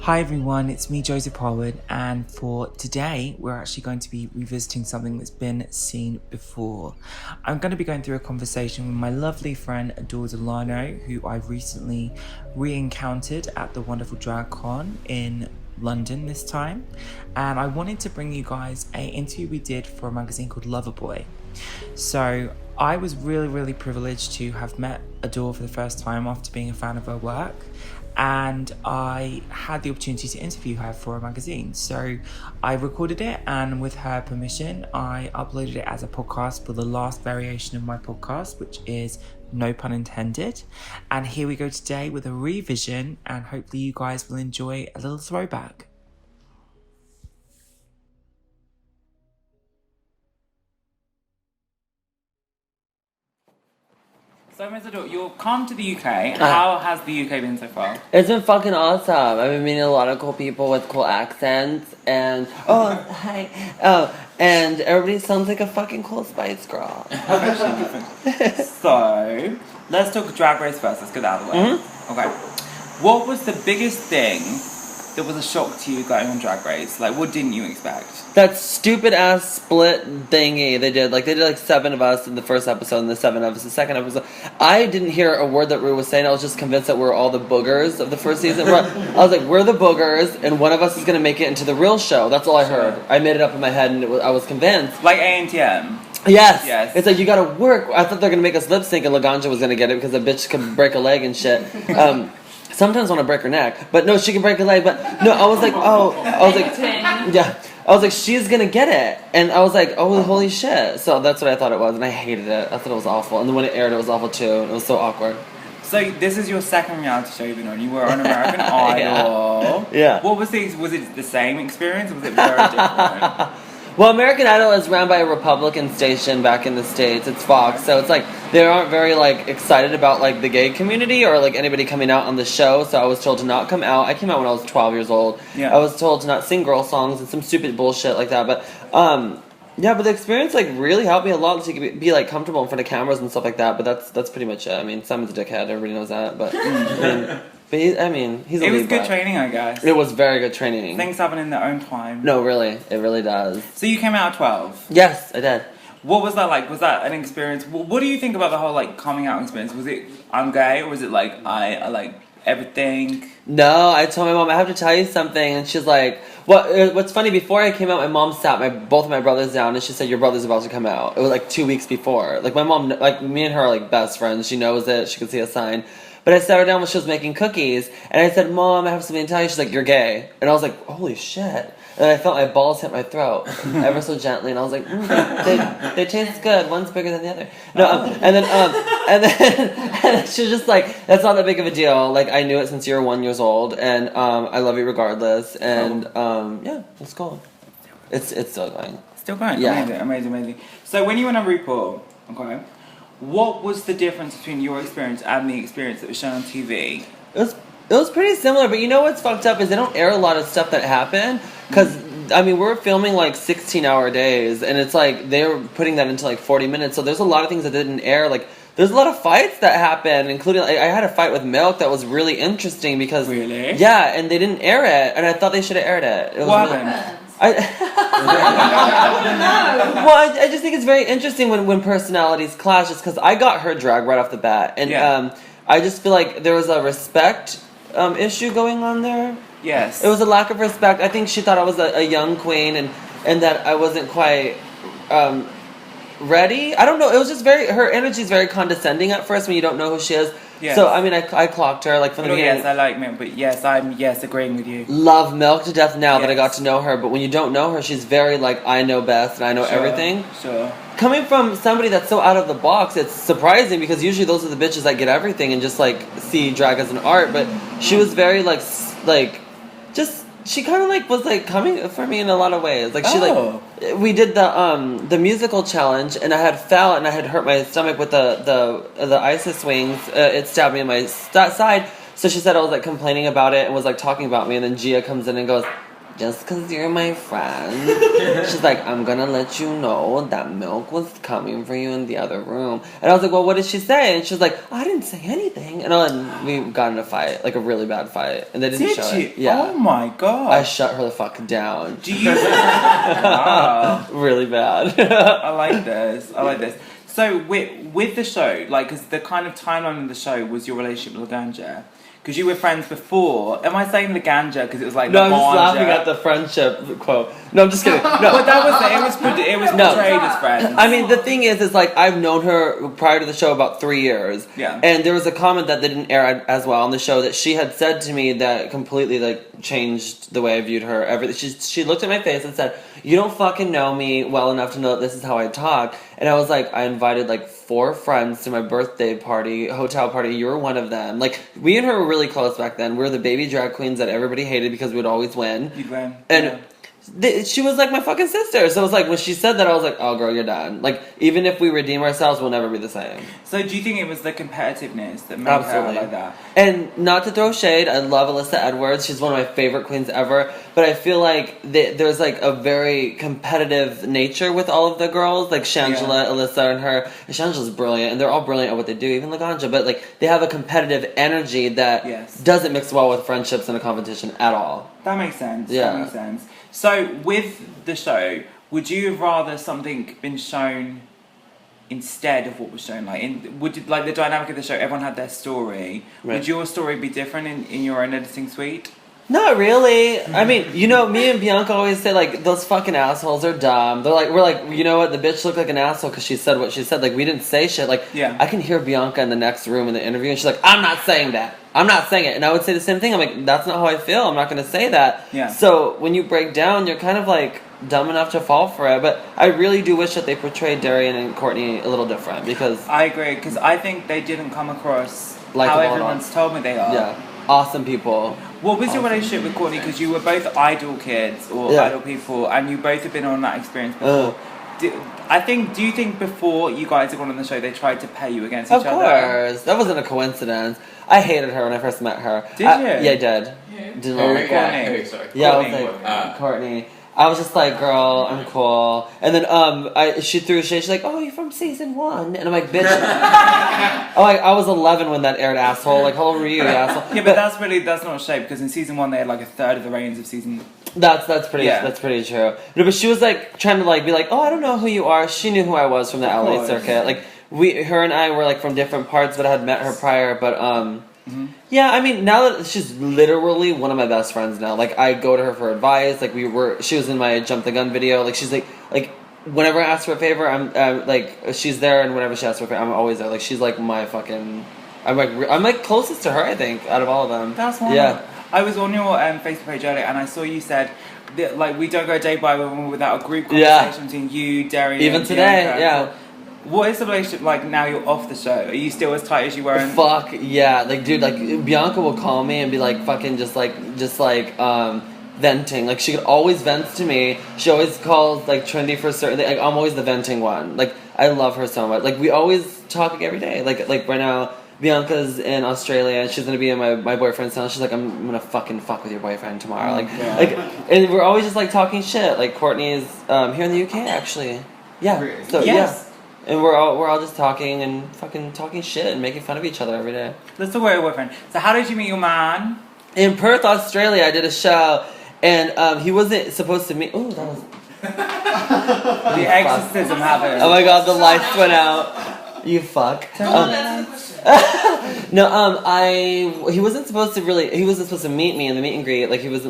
Hi everyone, it's me Joseph Harwood, and for today we're actually going to be revisiting something that's been seen before. I'm going to be going through a conversation with my lovely friend Adore Delano, who I recently re-encountered at the wonderful Drag Con in London this time, and I wanted to bring you guys an interview we did for a magazine called Loverboy. So I was really privileged to have met Adore for the first time after being a fan of her work, and I had the opportunity to interview her for a magazine. So I recorded it, and with her permission I uploaded it as a podcast for the last variation of my podcast, which is No Pun Intended. And here we go today with a revision, and hopefully you guys will enjoy a little throwback. So, Ms. Adore, you've come to the UK. How has the UK been so far? It's been fucking awesome. I've been meeting a lot of cool people with cool accents, and and everybody sounds like a fucking cool Spice Girl. So, let's talk Drag Race first. Let's get that out of the way. Mm-hmm. Okay. What was the biggest thing that was a shock to you going on Drag Race? Like, what didn't you expect? That stupid ass split thingy they did. Like, they did like 7 of us in the first episode and the 7 of us in the second episode. I didn't hear a word that Rue was saying. I was just convinced that we're all the boogers of the first season. I was like, we're the boogers, and one of us is going to make it into the real show. That's all I heard. I made it up in my head, and I was convinced. Like ANTM. Yes. It's like, you gotta work. I thought they were gonna make us lip sync, and Laganja was gonna get it because the bitch could break a leg and shit. Sometimes want to break her neck, but no, she can break her leg. But no, I was like, she's gonna get it, and I was like, oh, holy shit. So that's what I thought it was, and I hated it. I thought it was awful, and then when it aired, it was awful too. And it was so awkward. So this is your second reality show you've been on. You were on American Idol. Yeah. What was it the same experience, or was it very different? Well, American Idol is ran by a Republican station back in the States. It's Fox, so it's like they aren't very like excited about like the gay community or like anybody coming out on the show. So I was told to not come out. I came out when I was 12 years old. Yeah. I was told to not sing girl songs and some stupid bullshit like that. But but the experience like really helped me a lot to be like comfortable in front of cameras and stuff like that. But that's pretty much it. I mean, Simon's a dickhead. Everybody knows that. But he's It was good training, I guess. It was very good training. Things happen in their own time. No, really. It really does. So you came out at 12? Yes, I did. What was that like? Was that an experience? What do you think about the whole like coming out experience? Was it I'm gay, or was it like I like everything? No, I told my mom, I have to tell you something, and she's like, what's funny, before I came out, my mom sat both of my brothers down, and she said, your brother's about to come out. It was like 2 weeks before. Like, my mom, like, me and her are like best friends. She knows it. She could see a sign. But I sat her down when she was making cookies, and I said, Mom, I have something to tell you. She's like, you're gay. And I was like, holy shit. And I felt my balls hit my throat ever so gently, and I was like, they taste good. One's bigger than the other. No, and then she was just like, that's not that big of a deal. Like, I knew it since you were 1 year old, and I love you regardless. And yeah, it's cool. It's still going. Still going. Yeah. Amazing. So when you went on RuPaul, okay, what was the difference between your experience and the experience that was shown on TV? It was pretty similar, but you know what's fucked up is they don't air a lot of stuff that happened, because, I mean, we're filming like 16-hour days, and it's like they're putting that into like 40 minutes, so there's a lot of things that didn't air. Like, there's a lot of fights that happened, including, I had a fight with Milk that was really interesting because... Really? Yeah, and they didn't air it, and I thought they should have aired it. What happened? Well, I just think it's very interesting when personalities clash, just because I got her drag right off the bat, and I just feel like there was a respect issue going on there. Yes. It was a lack of respect. I think she thought I was a young queen, and that I wasn't quite ready. I don't know. It was just her energy is very condescending at first when you don't know who she is. Yes. So, I mean, I clocked her, like, from the beginning. Yes, I like Milk, but yes, I'm agreeing with you. Love Milk to death now that I got to know her, but when you don't know her, she's very, like, I know best and I know everything. Sure. Coming from somebody that's so out of the box, it's surprising, because usually those are the bitches that get everything and just, like, see drag as an art, but she was very, she kind of, like, was, like, coming for me in a lot of ways. Like, she, like, we did the musical challenge, and I had fell, and I had hurt my stomach with the ISIS wings. It stabbed me in my side, so she said I was, like, complaining about it and was, like, talking about me, and then Gia comes in and goes, just because you're my friend. She's like, I'm gonna let you know that milk was coming for you in the other room. And I was like, well, what did she say? And she was like, I didn't say anything. And we got in a fight, like a really bad fight. And they didn't show it. Yeah. Oh my god. I shut her the fuck down. Do you... Wow. Really bad. I like this. So with the show, like, because the kind of timeline of the show was your relationship with Laganja. Because you were friends before. Am I saying Laganja because it was like... No, I'm just laughing at the friendship quote. No, I'm just kidding. No. But that was it. It was portrayed as friends. I mean, the thing is like, I've known her prior to the show about 3 years. Yeah. And there was a comment that didn't air as well on the show that she had said to me that completely, like, changed the way I viewed her. She looked at my face and said, you don't fucking know me well enough to know that this is how I talk. And I was like, I invited, like, 4 friends to my birthday party, hotel party. You were one of them. Like, we and her were really close back then. We were the baby drag queens that everybody hated because we'd always win. You'd win. And she was like my fucking sister. So it was like, when she said that, I was like, oh, girl, you're done. Like, even if we redeem ourselves, we'll never be the same. So do you think it was the competitiveness that made her like that? And not to throw shade, I love Alyssa Edwards. She's one of my favorite queens ever. But I feel like there's like a very competitive nature with all of the girls. Like Shangela, Alyssa, and her. And Shangela's brilliant. And they're all brilliant at what they do, even Laganja. But like, they have a competitive energy that doesn't mix well with friendships and a competition at all. That makes sense. Yeah. That makes sense. So with the show, would you have rather something been shown instead of what was shown? Like the dynamic of the show, everyone had their story. Right. Would your story be different in your own editing suite? Not really. I mean, you know, me and Bianca always say, like, those fucking assholes are dumb. We're like, you know what, the bitch looked like an asshole because she said what she said. Like, we didn't say shit. Like, I can hear Bianca in the next room in the interview, and she's like, I'm not saying that. I'm not saying it. And I would say the same thing. I'm like, that's not how I feel. I'm not going to say that. Yeah. So when you break down, you're kind of, like, dumb enough to fall for it. But I really do wish that they portrayed Darian and Courtney a little different because... I agree, because I think they didn't come across like how everyone's told me they are. Yeah. Awesome people. What was your relationship with Courtney? Because you were both idol kids or idol people, and you both have been on that experience before. Do you think before you guys had gone on the show, they tried to pay you against each other? Of course. That wasn't a coincidence. I hated her when I first met her. Did you? Yeah, I did. Didn't like Courtney. Sorry. Yeah, Courtney. I was like, Courtney. I was just like, girl, I'm cool. And then she threw a shade. She's like, oh, you're from season 1. And I'm like, bitch. I was 11 when that aired, asshole. Like, how old were you, asshole? Yeah, but that's not a shade, because in season 1 they had like a third of the ratings of season. That's pretty true. No, but she was like trying to like be like, oh, I don't know who you are. She knew who I was from the LA circuit. Like her and I were like from different parts, but I had met her prior. But yeah, I mean, now that she's literally one of my best friends now. Like, I go to her for advice. Like, she was in my Jump the Gun video. Like, she's like whenever I ask for a favor, I'm like, she's there, and whenever she asks for a favor, I'm always there. Like, she's like my fucking, I'm like closest to her, I think, out of all of them. That's wonderful. Yeah. I was on your Facebook page earlier, and I saw you said that, like, we don't go a day by without a group conversation between you, Darian, even and today, Bianca. What is the relationship like now you're off the show? Are you still as tight as you were? Fuck yeah, like, dude, like, Bianca will call me and be like fucking just like venting. Like, she could always vent to me. She always calls like Trendy for certain. Like, I'm always the venting one. Like, I love her so much. Like, we always talk every day. Like right now, Bianca's in Australia and she's gonna be in my boyfriend's town. She's like, I'm gonna fucking fuck with your boyfriend tomorrow. Like, and we're always just like talking shit. Like, Courtney is here in the UK actually. Yeah. Really? So yes. Yeah. And we're all just talking and fucking talking shit and making fun of each other every day. Let's talk about your boyfriend. So how did you meet your man? In Perth, Australia, I did a show, and he wasn't supposed to meet. Ooh, that was. The exorcism happened. Oh my god, the lights went out. You fuck. No, he wasn't supposed to meet me in the meet and greet. Like, he's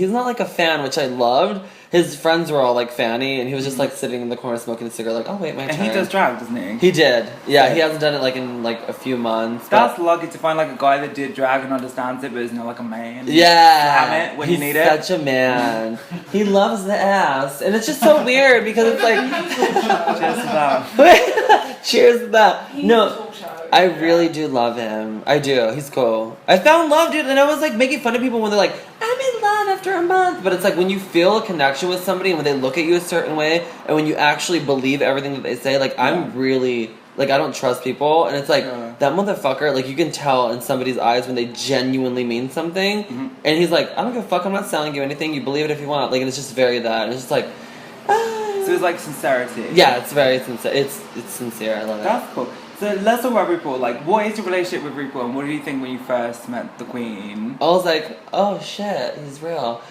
not like a fan, which I loved. His friends were all like fanny, and he was just like sitting in the corner smoking a cigarette, like, oh wait, my turn. And he does drag, doesn't he? He did. Yeah, he hasn't done it like in like a few months. That's lucky to find like a guy that did drag and understands it, but is not like a man. Yeah. Slam it when you need it. He's such a man. He loves the ass, and it's just so weird because it's like. Cheers to that. Cheers to that. No. I really do love him. I do. He's cool. I found love, dude, and I was like making fun of people when they're like, I'm in love after a month. But it's like when you feel a connection with somebody and when they look at you a certain way and when you actually believe everything that they say, like, I'm really like I don't trust people, and it's like Yeah. that motherfucker. Like you can tell in somebody's eyes when they genuinely mean something, and he's like, I don't give a fuck. I'm not selling you anything. You believe it if you want. Like, and it's just very that. And it's just like, So it's like sincerity. yeah, it's very sincere. It's sincere. I love it. That's cool. So let's talk about RuPaul. Like, what is your relationship with RuPaul, and what do you think when you first met the Queen? I was like, oh shit, he's real.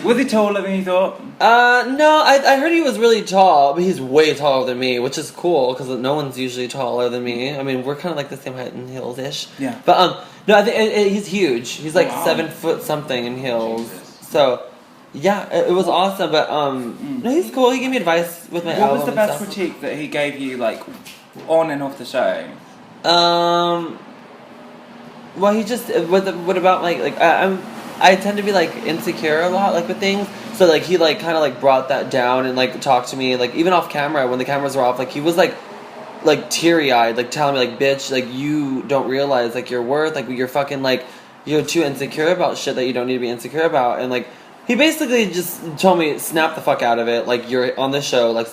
Was he taller than you thought? No, I heard he was really tall, but he's way taller than me, which is cool because no one's usually taller than me. I mean, we're kind of like the same height in heels ish. Yeah. But no, I think he's huge. He's like Wow. 7 foot something in heels. So, yeah, it was awesome. But no, he's cool. He gave me advice with my What album. was the and best stuff. critique that he gave you, like, on and off the show? Well, he just what about like I tend to be like insecure a lot, like with things. So like he like kind of like brought that down and like talked to me like even off camera when the cameras were off. Like he was like teary eyed, like telling me like, bitch, like you don't realize like your worth, like you're fucking like you're too insecure about shit that you don't need to be insecure about, and like. He basically just told me, snap the fuck out of it. Like, you're on the show. Like,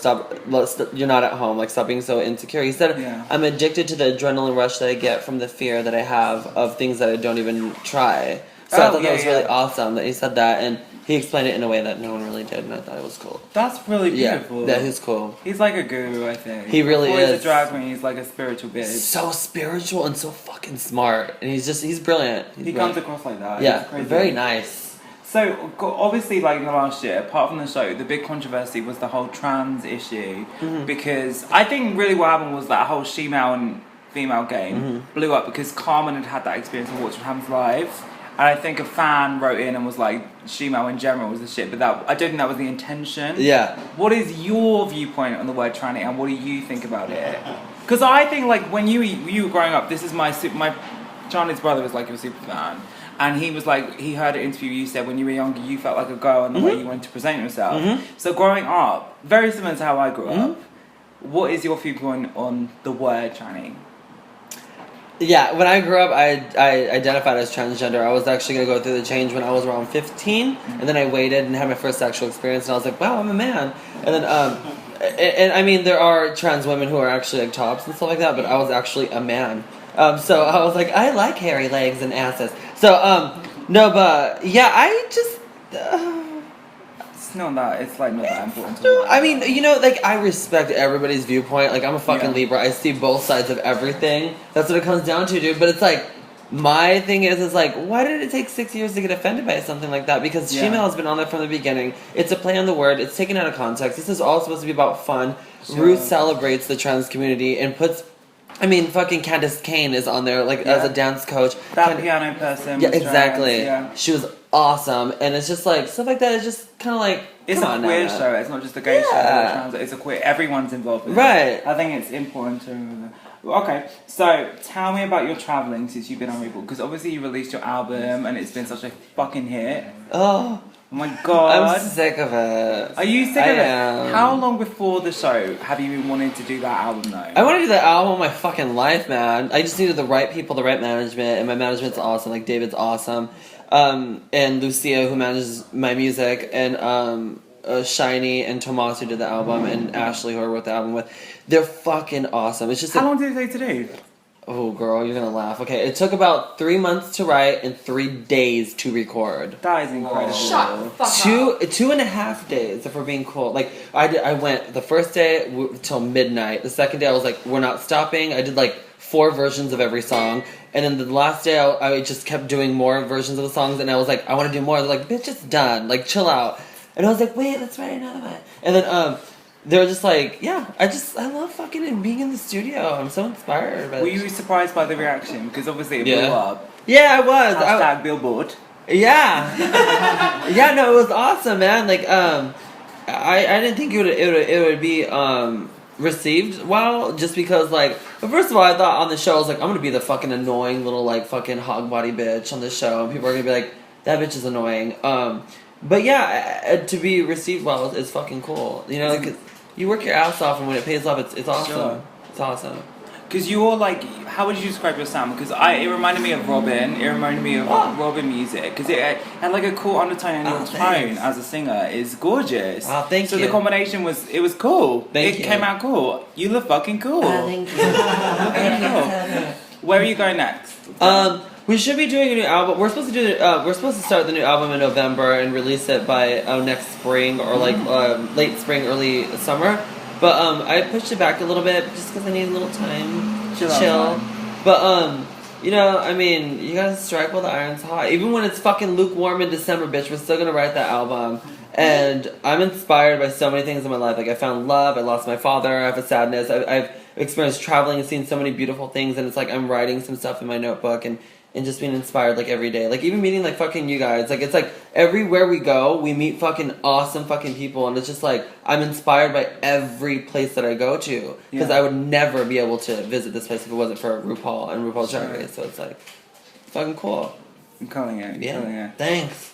you're not at home. Like, stop being so insecure. He said, Yeah. I'm addicted to the adrenaline rush that I get from the fear that I have of things that I don't even try. So I thought that was really awesome that he said that. And he explained it in a way that no one really did. And I thought it was cool. That's really beautiful. Yeah, he's cool. He's like a guru, I think. He really Before is. He's a drag queen. He's like a spiritual bitch. So spiritual and so fucking smart. And he's brilliant. He comes across like that. Yeah, It's crazy. very nice. So, obviously, like in the last year, apart from the show, the big controversy was the whole trans issue. Because I think really what happened was that whole she-male and female game blew up because Carmen had that experience of Watch What Happens Live. And I think a fan wrote in and was like, she-male in general was the shit. But I don't think that was the intention. Yeah. What is your viewpoint on the word tranny and what do you think about it? Because I think, like, when you were growing up, this is my Charlie's brother was like your super fan. And he was like, he heard an interview you said when you were younger, you felt like a girl and the way you wanted to present yourself. So growing up, very similar to how I grew up, what is your viewpoint on the word tranny? Yeah, when I grew up, I identified as transgender. I was actually going to go through the change when I was around 15, and then I waited and had my first sexual experience, and I was like, wow, I'm a man. And then, and I mean, there are trans women who are actually like tops and stuff like that, but I was actually a man. So I was like, I like hairy legs and asses. So, no, but, yeah, I just... It's not that, it's like not that important to No, me. I mean, you know, like, I respect everybody's viewpoint. Like, I'm a fucking Libra. I see both sides of everything. That's what it comes down to, dude. But it's like, my thing is like, why did it take 6 years to get offended by something like that? Because female has been on there from the beginning. It's a play on the word. It's taken out of context. This is all supposed to be about fun. Sure. Ruth celebrates the trans community and puts... I mean, fucking Candace Kane is on there, like, as a dance coach. That piano person Yeah, was exactly. trans, She was awesome. And it's just, like, stuff like that is just kind of like... It's come a on queer now. show, it's not just a gay show, trans, it's a queer, everyone's involved with Right. it. I think it's important to... Okay, so tell me about your travelling since you've been on RuPaul, because obviously you released your album and it's been such a fucking hit. Oh... Oh my god. I'm sick of it. Are you sick of it? am. How long before the show have you been wanting to do that album though? I want to do that album all my fucking life, man. I just needed the right people, the right management, and my management's awesome. Like, David's awesome. And Lucia, who manages my music, and Shiny and Tomas, who did the album, and Ashley, who I wrote the album with. They're fucking awesome. It's just How long did it take to do? Oh, girl, you're gonna laugh. Okay, it took about 3 months to write and 3 days to record. That is incredible. Shut the fuck up. 2.5 days, if we're being cool. Like, I went the first day till midnight. The second day, I was like, we're not stopping. I did like 4 versions of every song. And then the last day, I just kept doing more versions of the songs. And I was like, I want to do more. They're like, bitch, it's done. Like, chill out. And I was like, wait, let's write another one. And then, they were just like, yeah, I love fucking being in the studio. I'm so inspired. But Were you surprised by the reaction? Because obviously it blew up. Yeah, I was. Hashtag Billboard. Yeah. Yeah, no, it was awesome, man. Like, I didn't think it would be received well, just because, like, but first of all, I thought on the show I was like, I'm gonna be the fucking annoying little like fucking hog body bitch on the show, and people are gonna be like, that bitch is annoying. But yeah, to be received well is fucking cool. You know, 'cause you work your ass off, and when it pays off, it's awesome. Sure. It's awesome. Because you're like, how would you describe your sound? Because it reminded me of Robin. It reminded me of Robin music. Because it had like a cool undertone, and your tone as a singer is gorgeous. Oh, thank you. So the combination was cool. Thank you. It came out cool. You look fucking cool. Thank you. Where are you going next? We should be doing a new album. We're supposed to start the new album in November and release it by next spring or like late spring, early summer. But I pushed it back a little bit just because I need a little time to chill. But you know, I mean, you gotta strike while the iron's hot. Even when it's fucking lukewarm in December, bitch, we're still gonna write that album. And I'm inspired by so many things in my life. Like I found love. I lost my father. I have a sadness. I've experienced traveling and seen so many beautiful things. And it's like I'm writing some stuff in my notebook and just being inspired like every day. Like even meeting like fucking you guys. Like it's like everywhere we go, we meet fucking awesome fucking people. And it's just like I'm inspired by every place that I go to. Because I would never be able to visit this place if it wasn't for RuPaul and RuPaul's Drag Race. So it's like fucking cool. I'm calling it. Thanks.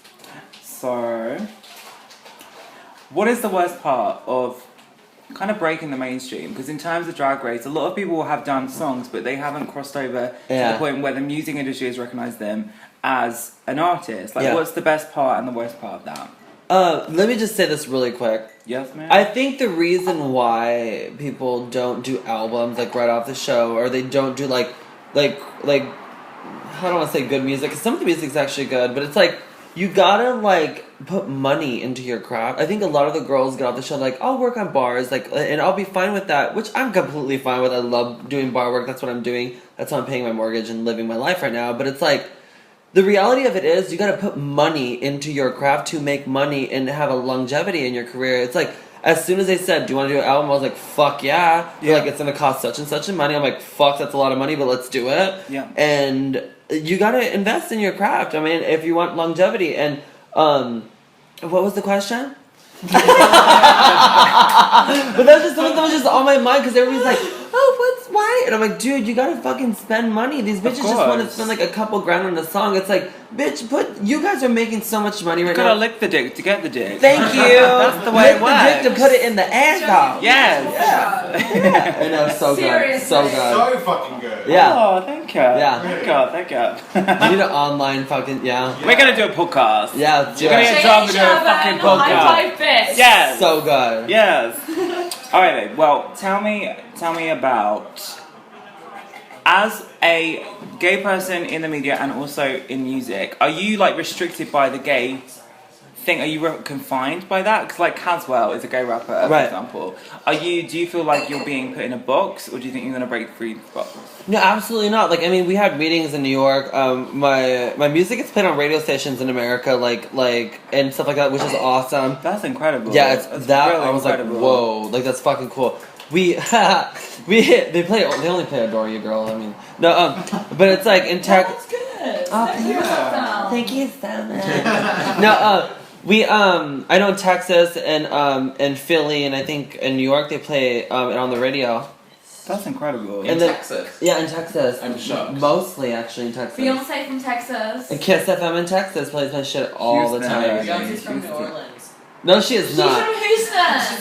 So, what is the worst part of kind of breaking the mainstream? Because in terms of Drag Race, a lot of people have done songs, but they haven't crossed over to the point where the music industry has recognized them as an artist. Like, what's the best part and the worst part of that? Let me just say this really quick. Yes, ma'am? I think the reason why people don't do albums like right off the show, or they don't do like I don't want to say good music, because some of the music's actually good, but it's like you gotta like put money into your craft. I think a lot of the girls get off the show like, I'll work on bars, like, and I'll be fine with that, which I'm completely fine with. I love doing bar work. That's what I'm doing. That's how I'm paying my mortgage and living my life right now. But it's like, the reality of it is you gotta put money into your craft to make money and have a longevity in your career. It's like, as soon as they said, do you want to do an album? I was like, fuck yeah. They're like, it's gonna cost such and such money. I'm like, fuck, that's a lot of money, but let's do it. Yeah. And you gotta invest in your craft. I mean, if you want longevity. And what was the question? But that was just something that was just on my mind because everybody's like, oh, why? And I'm like, dude, you gotta fucking spend money. These bitches just want to spend like a couple grand on a song. It's like, bitch, you guys are making so much money right now. You gotta lick the dick to get the dick. Thank you. That's the way it works. Lick the dick to put it in the asshole. Yes. Yeah. I know, so good. So good. So fucking good. Yeah. Oh, thank you. Yeah. Thank you. You need an online fucking, We're gonna do a podcast. Yeah, let's do We're gonna it. get John to do a fucking podcast. Yes. So good. Yes. All right, babe. Well, tell me about, as a gay person in the media and also in music, are you like restricted by the gay thing? Are you confined by that? Because like Caswell is a gay rapper, for example. Do you feel like you're being put in a box, or do you think you're gonna break free the box? No, absolutely not. Like, I mean, we had meetings in New York. My music gets played on radio stations in America, like and stuff like that, which is awesome. That's incredible. Yeah, that's really I was incredible. like, whoa, like that's fucking cool. They only play Adore You, girl. I mean, no, but it's like in tech. That's good. Thank you so much. No, I know in Texas and Philly and I think in New York they play it on the radio. That's incredible. In Texas? Yeah, in Texas. I'm shocked. Mostly actually in Texas. Beyonce from Texas. And Kiss FM in Texas plays my shit all the time. Beyonce's from New Orleans. No, she is She's not. from Houston.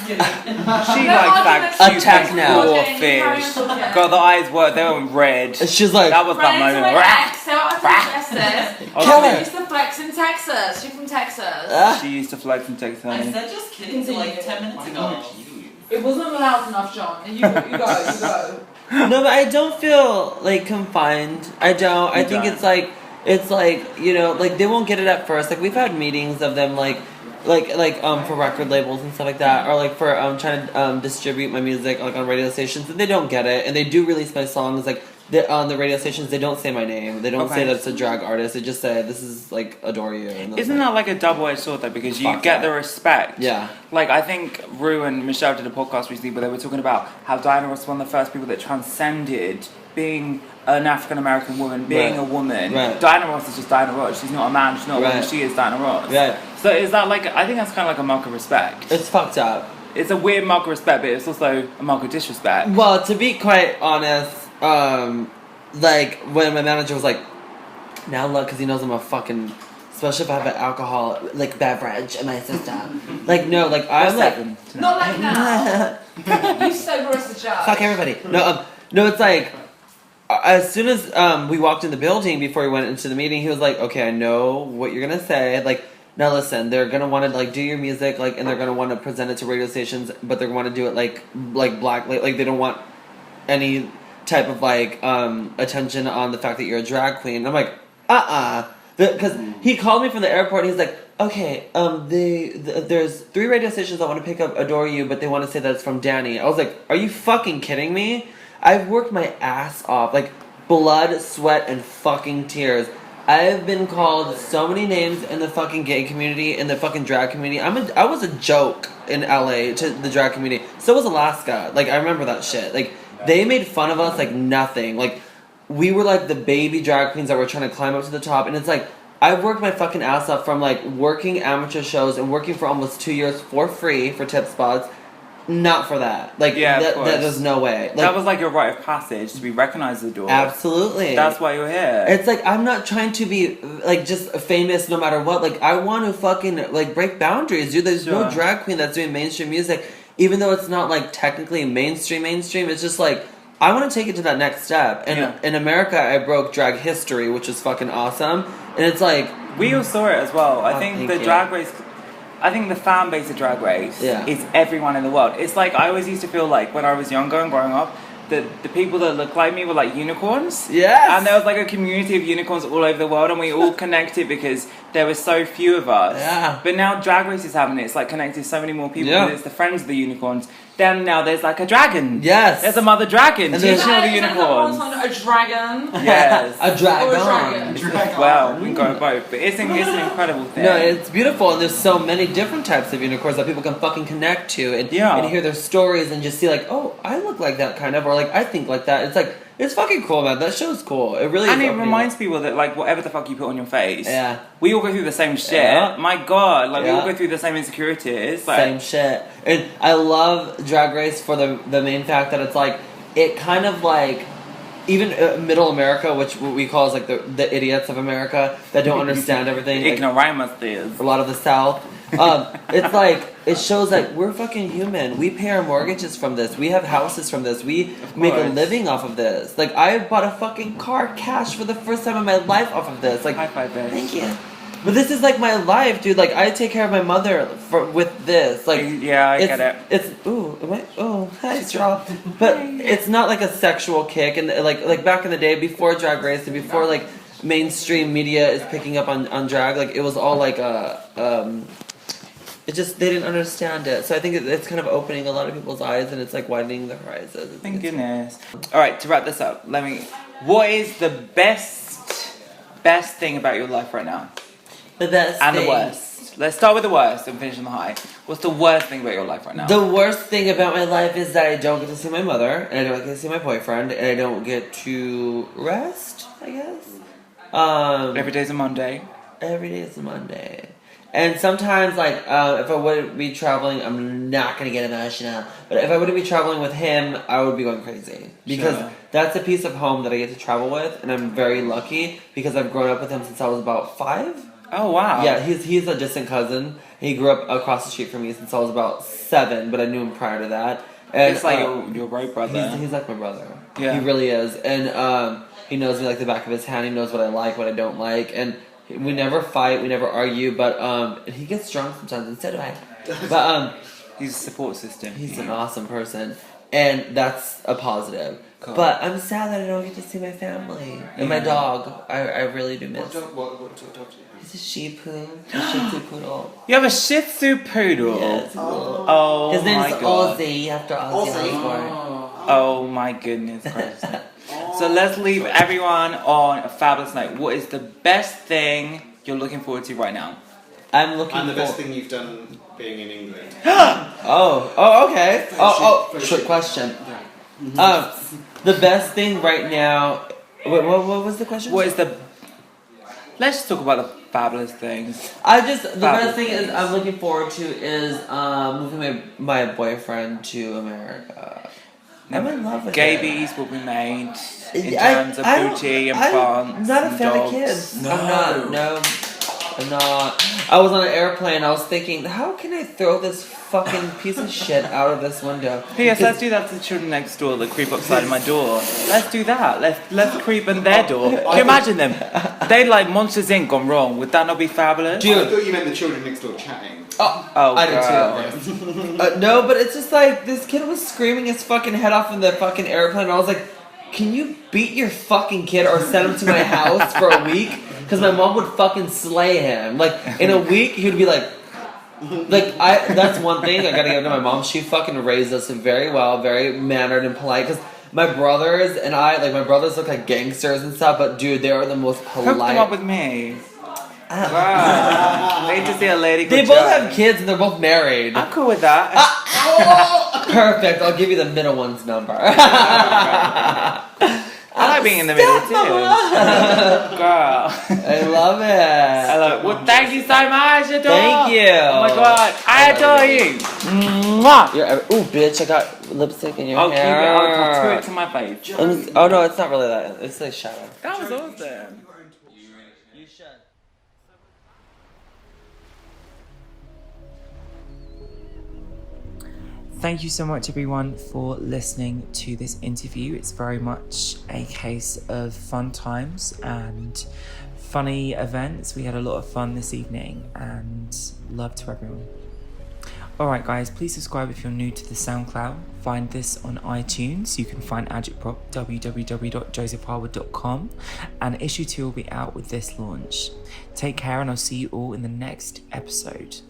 She likes that cute Attack now. raw fish. God, the eyes they were red. She's like, that was that moment. She used to flex in Texas. She's from Texas. She used to flex in Texas. I said just kidding till like 10 minutes ago. It wasn't loud enough, John. You go. No, but I don't feel like confined. I don't. I think it's like you know, like they won't get it at first. Like we've had meetings of them like for record labels and stuff like that, or like for trying to distribute my music like on radio stations, and they don't get it, and they do release my songs like on the radio stations. They don't say my name. They don't say that it's a drag artist. They just say this is like Adore You. And isn't that like a double-edged sword though? Because you get the respect. Yeah. Like I think Rue and Michelle did a podcast recently where they were talking about how Diana was one of the first people that transcended being an African American woman, being a woman. Right. Diana Ross is just Diana Ross. She's not a man. She's not a woman. She is Diana Ross. Right. So is that like? I think that's kind of like a mark of respect. It's fucked up. It's a weird mark of respect, but it's also a mark of disrespect. Well, to be quite honest, like when my manager was like, "Now look," because he knows I'm a fucking, especially if I have an alcohol like beverage in my system. Like no, like I'm like Not like now. You sober as a judge. fuck everybody. No, it's like as soon as we walked in the building before we went into the meeting, he was like, "Okay, I know what you're gonna say. Like, now listen, they're gonna want to like do your music, like, and they're gonna want to present it to radio stations, but they're want to do it like black, like they don't want any type of like attention on the fact that you're a drag queen." And I'm like, because he called me from the airport. And he's like, "Okay, there's 3 radio stations that want to pick up Adore You, but they want to say that it's from Danny." I was like, "Are you fucking kidding me? I've worked my ass off, like blood, sweat, and fucking tears. I've been called so many names in the fucking gay community, in the fucking drag community. I was a joke in LA to the drag community. So was Alaska. Like, I remember that shit. Like, they made fun of us like nothing. Like, we were like the baby drag queens that were trying to climb up to the top. And it's like, I've worked my fucking ass off from like working amateur shows and working for almost 2 years for free for tip spots. Not for that. Like, there's no way. Like, that was like your rite of passage to be recognized as Adore. Absolutely. That's why you're here. It's like, I'm not trying to be like just famous no matter what. Like, I want to fucking like break boundaries, dude. There's no drag queen that's doing mainstream music, even though it's not like technically mainstream. It's just like, I want to take it to that next step. And in America, I broke drag history, which is fucking awesome. And it's like, we all saw it as well. I think the Drag Race, I think the fan base of Drag Race is everyone in the world. It's like, I always used to feel like when I was younger and growing up, the people that looked like me were like unicorns. Yes. And there was like a community of unicorns all over the world, and we all connected because there were so few of us. Yeah. But now Drag Race is happening. It's like connected so many more people. There's the friends of the unicorns. Then now there's like a dragon. Yes. There's a mother dragon. And Teaching all the Is unicorns. a dragon? Yes. a dragon. Or a dragon. Well, we can go both. But it's an incredible thing. No, it's beautiful, and there's so many different types of unicorns that people can fucking connect to and hear their stories and just see like, oh, I look like that kind of, or like I think like that. It's like, it's fucking cool, man. That show's cool. It really is. And it reminds people that like whatever the fuck you put on your face, yeah, we all go through the same shit. Yeah. My God, like we all go through the same insecurities. Like, same shit. And I love Drag Race for the main fact that it's like, it kind of like, even middle America, which we call as like the idiots of America that don't understand everything. Ignoramus. A lot of the South. It's like, it shows that we're fucking human. We pay our mortgages from this. We have houses from this. We make a living off of this. Like, I bought a fucking car cash for the first time in my life off of this. Like, high five, bitch. Thank you. But this is like my life, dude. Like, I take care of my mother with this. Like, yeah, I get it. Hi, straw. But it's not like a sexual kick. And like back in the day, before Drag Race and before like mainstream media is picking up on drag, like it was all like it just, they didn't understand it. So I think it's kind of opening a lot of people's eyes, and it's like widening their horizons. Thank goodness. All right, to wrap this up, what is the best thing about your life right now? The best and thing. the worst. Let's start with the worst and finish on the high. What's the worst thing about your life right now? The worst thing about my life is that I don't get to see my mother, and I don't get to see my boyfriend, and I don't get to rest, I guess. Every day's a Monday. Every day is a Monday. And sometimes, like, if I wouldn't be traveling, I'm not going to get emotional, but if I wouldn't be traveling with him, I would be going crazy. Because that's a piece of home that I get to travel with, and I'm very lucky because I've grown up with him since I was about 5. Oh, wow. Yeah, he's a distant cousin. He grew up across the street from me since I was about 7, but I knew him prior to that. And it's like your right brother. He's like my brother. Yeah. He really is. And he knows me like the back of his hand. He knows what I like, what I don't like. And we never fight, we never argue, but and he gets drunk sometimes, and so do I. But he's a support system. He's an awesome person. And that's a positive. Cool. But I'm sad that I don't get to see my family. And my dog. I really do miss. What dog do you have? He's a Shih Tzu. A Shih Tzu poodle. You have a Shih Tzu poodle? Yes. Oh, his name is God. Ozzy, after Ozzy Osbourne. Oh my goodness gracious. So let's leave everyone on a fabulous night. What is the best thing you're looking forward to right now? I'm looking And the best thing you've done being in England. Okay. Trick question. The best thing right now. What was the question? Let's just talk about the fabulous things. The best thing is I'm looking forward to is moving my boyfriend to America. I'm in love with Gay him. bees will be made in terms of booty and plants. I'm not a fan dogs. of kids. No. I'm not. No. I'm not. I was on an airplane. I was thinking, how can I throw this fucking piece of shit out of this window? P.S. Let's do that to the children next door that creep upside of my door. Let's do that. Let's creep in their door. Can you imagine them? They'd like Monsters Inc. gone wrong. Would that not be fabulous? Dude. I thought you meant the children next door chatting. Oh, I did too. No, but it's just like this kid was screaming his fucking head off in the fucking airplane. And I was like, can you beat your fucking kid or send him to my house for a week? Because my mom would fucking slay him. Like in a week, he would be like that's one thing I gotta give to my mom. She fucking raised us very well, very mannered and polite. Because my brothers and my brothers look like gangsters and stuff, but dude, they are the most polite. Hook them up with me. Wow. Wait to see a lady. They both have kids and they're both married. I'm cool with that. Perfect. I'll give you the middle one's number. I like being in the middle too. Girl. I love it. Well, thank you so much, Adore. Thank you. Oh my god, I adore you. Mwah. Ooh, bitch, I got lipstick in your I'll keep it. hair. I'll tattoo it to my face. Oh no, it's not really that. It's like shadow. That was awesome. You should. Thank you so much, everyone, for listening to this interview. It's very much a case of fun times and funny events. We had a lot of fun this evening, and love to everyone. Alright guys, please subscribe if you're new to the SoundCloud. Find this on iTunes. You can find Agitprop, www.josephharwood.com, and issue 2 will be out with this launch. Take care, and I'll see you all in the next episode.